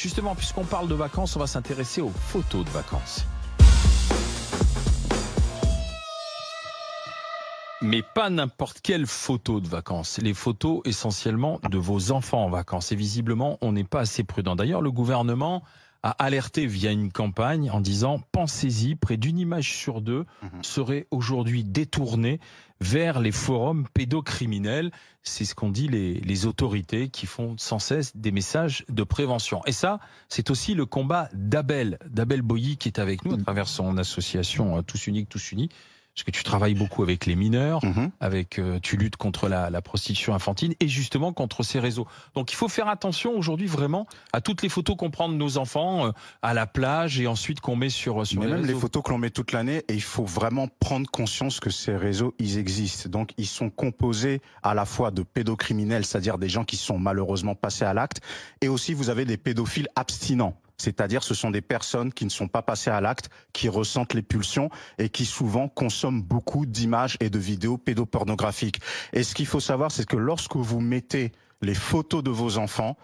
Justement, puisqu'on parle de vacances, on va s'intéresser aux photos de vacances. Mais pas n'importe quelle photo de vacances. Les photos essentiellement de vos enfants en vacances. Et visiblement, on n'est pas assez prudent. D'ailleurs, le gouvernement a alerté via une campagne en disant « Pensez-y, près d'une image sur deux serait aujourd'hui détournée vers les forums pédocriminels ». C'est ce qu'ont dit les autorités qui font sans cesse des messages de prévention. Et ça, c'est aussi le combat d'Abel Boilly qui est avec nous à travers son association Tous Uniques, Tous Unis. Parce que tu travailles beaucoup avec les mineurs, tu luttes contre la prostitution infantile et justement contre ces réseaux. Donc il faut faire attention aujourd'hui vraiment à toutes les photos qu'on prend de nos enfants à la plage et ensuite qu'on met sur les réseaux. Même les photos que l'on met toute l'année, et il faut vraiment prendre conscience que ces réseaux, ils existent. Donc ils sont composés à la fois de pédocriminels, c'est-à-dire des gens qui sont malheureusement passés à l'acte, et aussi vous avez des pédophiles abstinents. C'est-à-dire ce sont des personnes qui ne sont pas passées à l'acte, qui ressentent les pulsions et qui souvent consomment beaucoup d'images et de vidéos pédopornographiques. Et ce qu'il faut savoir, c'est que lorsque vous mettez les photos de vos enfants,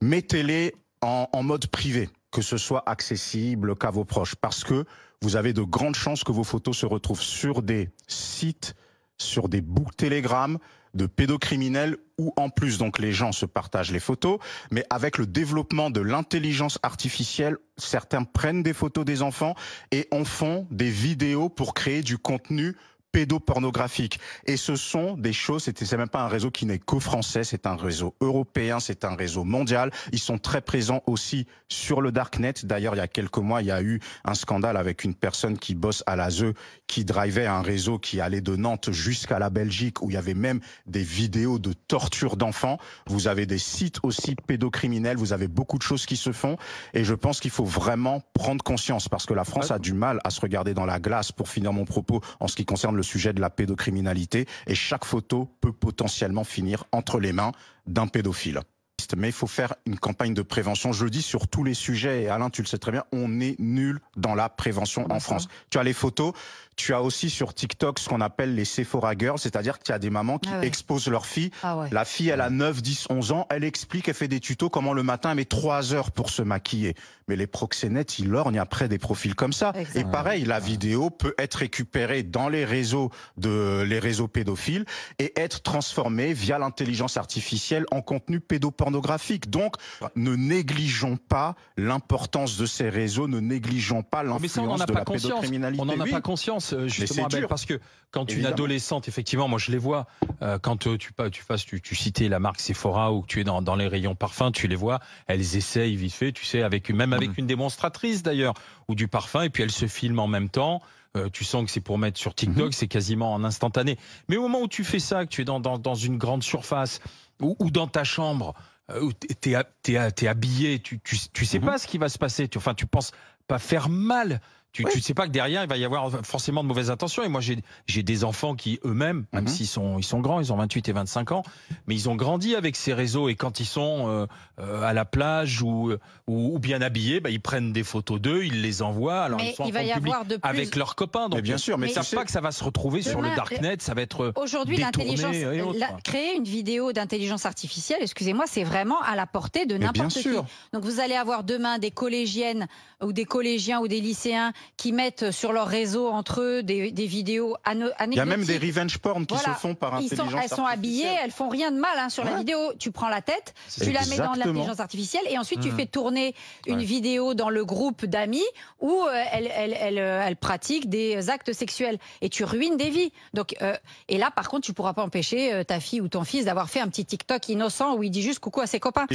mettez-les en mode privé, que ce soit accessible qu'à vos proches, parce que vous avez de grandes chances que vos photos se retrouvent sur des sites, sur des bouts Telegram, de pédocriminels où en plus donc les gens se partagent les photos, mais avec le développement de l'intelligence artificielle, certains prennent des photos des enfants et en font des vidéos pour créer du contenu pédopornographique. Et ce sont des choses, c'est même pas un réseau qui n'est que français, c'est un réseau européen, c'est un réseau mondial. Ils sont très présents aussi sur le darknet. D'ailleurs, il y a quelques mois, il y a eu un scandale avec une personne qui bosse à l'ASE, qui drivait un réseau qui allait de Nantes jusqu'à la Belgique, où il y avait même des vidéos de torture d'enfants. Vous avez des sites aussi pédocriminels, vous avez beaucoup de choses qui se font. Et je pense qu'il faut vraiment prendre conscience, parce que la France a du mal à se regarder dans la glace, pour finir mon propos, en ce qui concerne le sujet de la pédocriminalité, et chaque photo peut potentiellement finir entre les mains d'un pédophile. Mais il faut faire une campagne de prévention. Je le dis sur tous les sujets, et Alain, tu le sais très bien, on est nul dans la prévention en France. Tu as les photos, tu as aussi sur TikTok ce qu'on appelle les Sephora Girls, c'est-à-dire qu'il y a des mamans qui exposent leur fille. La fille, elle a 9, 10, 11 ans, elle explique, elle fait des tutos comment le matin elle met 3 heures pour se maquiller. Mais les proxénètes, ils lorgnent après des profils comme ça. Et pareil, la vidéo peut être récupérée dans les réseaux pédophiles et être transformée via l'intelligence artificielle en contenu pédopornographique. Donc, ne négligeons pas l'importance de ces réseaux, ne négligeons pas l'influence de la pédocriminalité. On n'en a pas conscience, justement, Abel, parce que quand une adolescente, effectivement, moi je les vois, quand tu citais la marque Sephora ou que tu es dans les rayons parfums, tu les vois, elles essayent vite fait, tu sais, avec une démonstratrice d'ailleurs, ou du parfum, et puis elles se filment en même temps. Tu sens que c'est pour mettre sur TikTok, c'est quasiment en instantané. Mais au moment où tu fais ça, que tu es dans une grande surface, ou dans ta chambre, où t'es habillé, tu sais pas ce qui va se passer. Tu penses pas faire mal. Tu sais pas que derrière il va y avoir forcément de mauvaises intentions. Et moi j'ai des enfants qui eux-mêmes, même s'ils sont grands, ils ont 28 et 25 ans, mais ils ont grandi avec ces réseaux, et quand ils sont à la plage ou bien habillés, ils prennent des photos d'eux, ils les envoient. Alors ils sont en public avec leurs copains. Donc bien sûr, mais ils savent pas que ça va se retrouver sur le darknet, ça va être aujourd'hui créer une vidéo d'intelligence artificielle, excusez-moi, c'est vraiment à la portée de n'importe qui. Donc vous allez avoir demain des collégiennes ou des collégiens ou des lycéens qui mettent sur leur réseau entre eux des vidéos anecdotiques. Il y a même des revenge porn qui se font par intelligence artificielle. Elles sont habillées, elles font rien de mal sur la vidéo. Tu prends la tête, tu la mets dans l'intelligence artificielle, et ensuite tu fais tourner une vidéo dans le groupe d'amis où elle pratique des actes sexuels, et tu ruines des vies. Donc, et là par contre tu pourras pas empêcher ta fille ou ton fils d'avoir fait un petit TikTok innocent où il dit juste coucou à ses copains.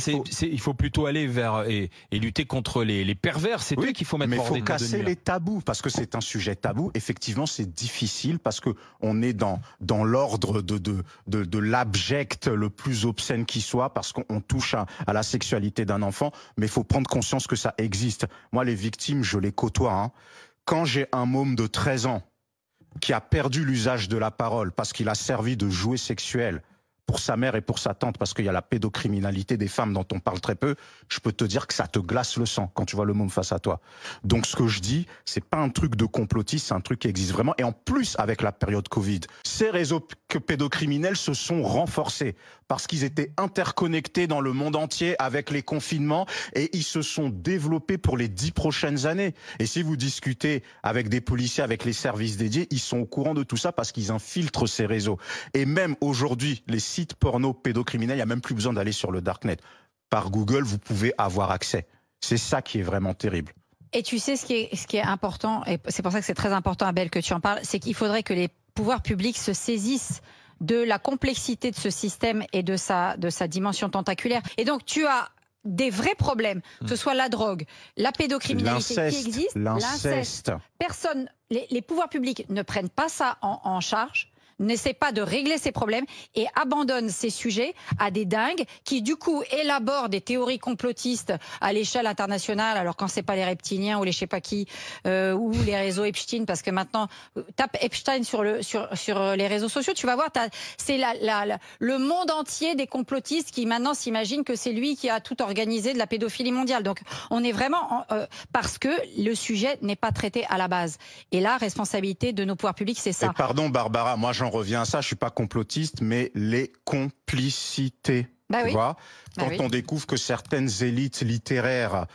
Il faut plutôt aller vers et lutter contre les pervers. C'est eux qu'il faut mettre hors d'état de nuire. Mais il faut casser les tabous, parce que c'est un sujet tabou. Effectivement, c'est difficile parce que on est dans l'ordre de l'abject le plus obscène qui soit, parce qu'on touche à la sexualité d'un enfant. Mais il faut prendre conscience que ça existe. Moi, les victimes, je les côtoie. Quand j'ai un môme de 13 ans qui a perdu l'usage de la parole parce qu'il a servi de jouet sexuel pour sa mère et pour sa tante, parce qu'il y a la pédocriminalité des femmes dont on parle très peu, je peux te dire que ça te glace le sang quand tu vois le môme face à toi. Donc ce que je dis, c'est pas un truc de complotiste, c'est un truc qui existe vraiment. Et en plus, avec la période Covid, ces réseaux pédocriminels se sont renforcés parce qu'ils étaient interconnectés dans le monde entier avec les confinements et ils se sont développés pour les 10 prochaines années. Et si vous discutez avec des policiers, avec les services dédiés, ils sont au courant de tout ça parce qu'ils infiltrent ces réseaux. Et même aujourd'hui, les sites porno pédocriminels, il n'y a même plus besoin d'aller sur le darknet. Par Google, vous pouvez avoir accès. C'est ça qui est vraiment terrible. Et tu sais ce qui est important, et c'est pour ça que c'est très important, Abel, que tu en parles, c'est qu'il faudrait que les pouvoirs publics se saisissent de la complexité de ce système et de sa dimension tentaculaire. Et donc tu as des vrais problèmes, que ce soit la drogue, la pédocriminalité qui existe, l'inceste. Personne, les pouvoirs publics ne prennent pas ça en charge, n'essaie pas de régler ces problèmes et abandonne ces sujets à des dingues qui du coup élaborent des théories complotistes à l'échelle internationale. Alors quand c'est pas les reptiliens ou les je sais pas qui ou les réseaux Epstein, parce que maintenant tape Epstein sur les réseaux sociaux, tu vas voir, c'est le monde entier des complotistes qui maintenant s'imaginent que c'est lui qui a tout organisé de la pédophilie mondiale. Donc on est vraiment parce que le sujet n'est pas traité à la base. Et la responsabilité de nos pouvoirs publics, c'est ça. Et pardon Barbara, moi j'en reviens à ça, je suis pas complotiste, mais les complicités. Bah tu vois, quand on découvre que certaines élites littéraires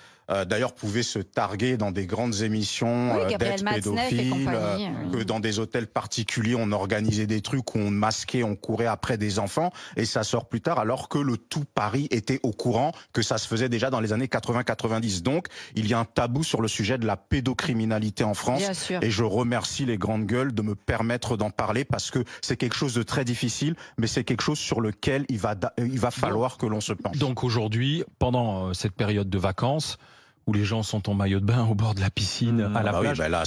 d'ailleurs pouvaient se targuer dans des grandes émissions d'être pédophiles, que dans des hôtels particuliers on organisait des trucs où on masquait, on courait après des enfants et ça sort plus tard alors que le tout Paris était au courant que ça se faisait déjà dans les années 80-90. Donc il y a un tabou sur le sujet de la pédocriminalité en France et je remercie les grandes gueules de me permettre d'en parler parce que c'est quelque chose de très difficile mais c'est quelque chose sur lequel il va falloir que l'on se penche. Donc aujourd'hui, pendant cette période de vacances, où les gens sont en maillot de bain au bord de la piscine, à la plage. Oui, là,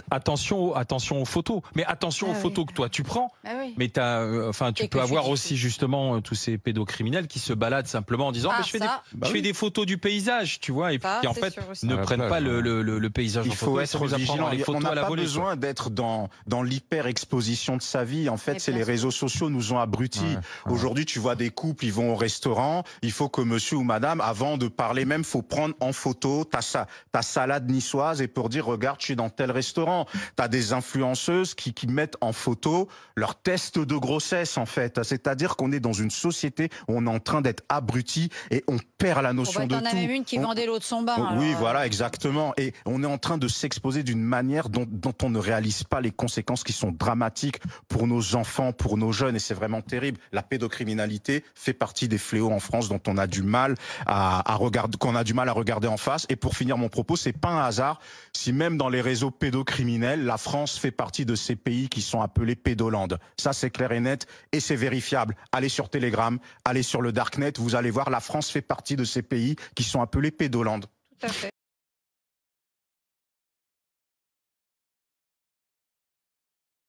attention aux photos. Mais attention aux photos que toi tu prends. Mais tu peux avoir aussi justement tous ces pédocriminels qui se baladent simplement en disant je fais des photos du paysage, tu vois, et qui en fait ne prennent pas le paysage. Il faut être vigilant. On n'a pas volée, besoin d'être dans l'hyper-exposition de sa vie. En fait, c'est les réseaux sociaux nous ont abrutis. Aujourd'hui, tu vois des couples, ils vont au restaurant. Il faut que monsieur ou madame, avant de parler même, faut prendre en photo ta salade niçoise et pour dire regarde je suis dans tel restaurant. T'as des influenceuses qui mettent en photo leur test de grossesse en fait. C'est-à-dire qu'on est dans une société où on est en train d'être abruti et on perd la notion de tout. Il y en a même une qui vendait l'eau de son bain. Oui voilà exactement. Et on est en train de s'exposer d'une manière dont on ne réalise pas les conséquences qui sont dramatiques pour nos enfants, pour nos jeunes et c'est vraiment terrible. La pédocriminalité fait partie des fléaux en France dont on a du mal à regarder en face. Et pour finir mon propos, c'est pas un hasard si même dans les réseaux pédocriminels, la France fait partie de ces pays qui sont appelés pédolandes. Ça, c'est clair et net et c'est vérifiable. Allez sur Telegram, allez sur le Darknet, vous allez voir, la France fait partie de ces pays qui sont appelés pédolandes. Tout à fait.